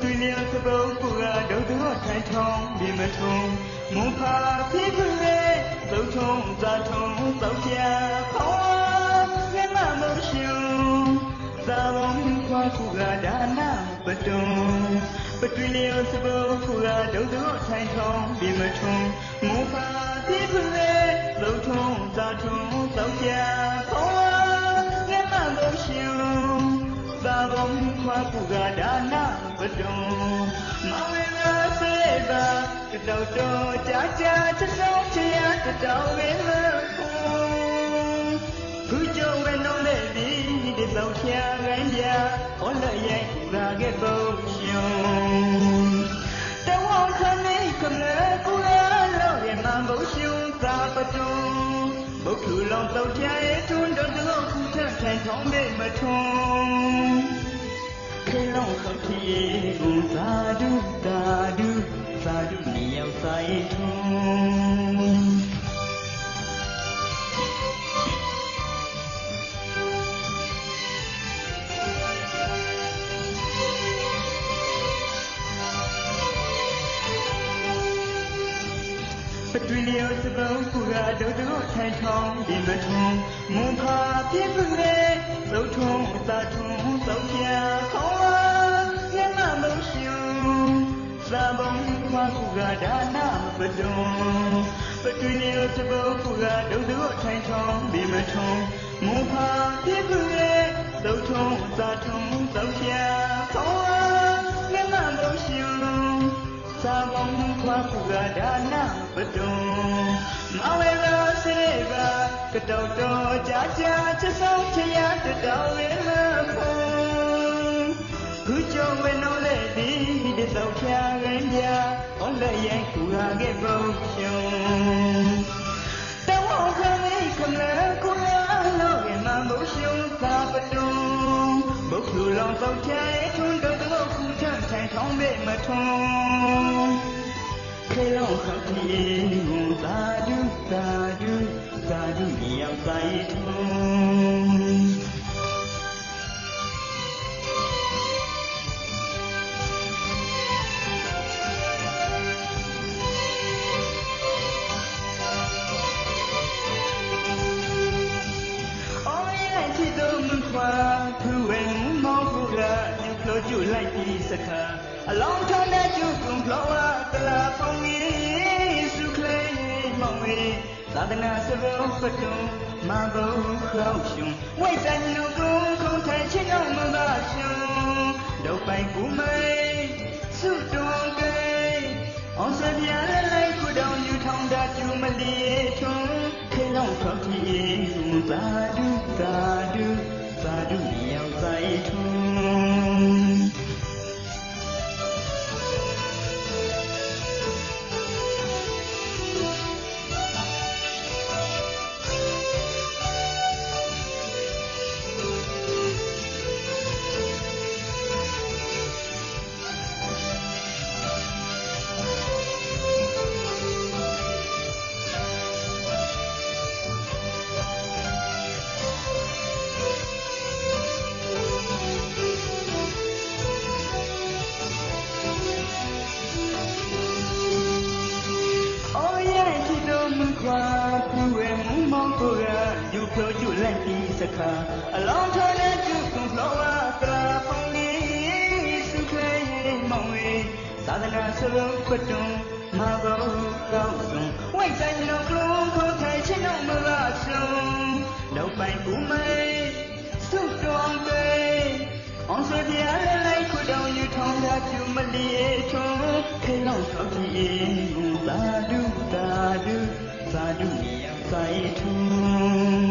对了是不不啊，都多太痛，别么痛，莫怕皮肤嘞，走痛咋痛走家跑啊，也嘛没凶，咋忘夸苦啊大那不懂，不对了是不不啊，都多太痛，别么痛，莫怕皮肤嘞，走痛咋痛走家跑啊，也嘛没凶。သာဘုံခွာပူကဒါနာပတုံမောင်ဝေရစေပါတတော်တော်ကြာကြာချက်ဆုံးချရတတော်ဝေမဖုံခုကြုံဝဲနှုံးတဲ့ဒီတသောချာခိုင်းပြဟောလရဲ့ရာခဲ့ပုံရှုံတဝေါခနေကမကူရလို့ရမဘုံရှုံသာပတုံဘုခုလောင်တော့ချရဲ့ထွန်းတော်တော်ခုထထိုင်ထောင်းမေမထုံခေလုံးခပ်တီကိုသာဓုသာဓုသာဓုနေရောက်ဆိုင်ထုံပတွီလျောစပုတ်ကူရာဒုတ်ထိုင်ထောင်းဒီမထုံမွန်ဖာပြည့်ပြည့်သုတ်ထုံသာထုံသုတ်ပြခေါ်လာမျက်မှမုံရှုံသာဘုံခွာကူရာဒါနာပတုံပတွီလျောစပုတ်ကူရာဒုတ်ထိုင်ထောင်းဒီမထုံမွန်ဖာပြည့်ပြည့်သုတ်ထုံသာထုံသုတ်ပြခေါ်လာမျက်မှမုံရှုံသာဘုံခွာကူရာဒါနာပတုံမောင်ဝဲရာစေပါကတော်တော်ကြာကြာချက်ဆုံးချရတတော်ဝဲမဖုံခုကြုံဝဲနှုံးတဲ့ဒီတသောချာခိုင်းပြဟောလက်ရိုက်ကူရာခဲ့ပုံရှုံတဝေါခမေခမကူရာလို့ရမမို့ရှုံသာပတုံဘုခုလောင်သောချာရဲ့ထွန်းတော်တော်ခုထထိုင်ထောင်းမေမထုံခေလုံးခပ်တီကိုသာဓုသာဓုသာဓုမြေရောက်ဆိုင်ထုံသူဝဲမောင်ကူကညှို့ကျလိုက်ပြီးစခါအလောင်းထောင်းတဲ့ကျုပ်ကုံလောဝတလာပေါင်းကြီးစုခလေးမောင်ဝေသာသနာစရုပ်ပတုံမဘုံခေါရှုံဝိဇ္ဇာညုကုံခုံထိုင်ချင်းအောင်မသာရှုံဒုတ်ပိုင်ကူမိတ်စုတွန်ကေအောင်စပြားလိုက်ခုတောင်ယူထောင်းတာကျူမလီထုံခေလုံးထောက်တီသာဓုသာဓုသာဓုမြောက်ဆိုင်ထုံပြောကျလိုက်ပြီးစခါအလောင်းထောင်းတဲ့ကျုပ်ကုံလောဝတလာပေါင်းကြီးစုခလေးမောင်ဝေသာသနာစလုံးပတုံမဘုံကောင်းစုံဝိုက်ဆိုင်လုံးကလုံးခေါ်ထိုင်ချင်းတော့မလားဆုံးတော့ပိုင်ကူမေစုတော်ပေအောင်စပြားလိုက်ခုတောင်ယူထောင်းတာကျူမလီထုံခေလောက်ဆောက်ကြည့်သာဓုသာဓုသာဓုမြေဆိုင်ထုံ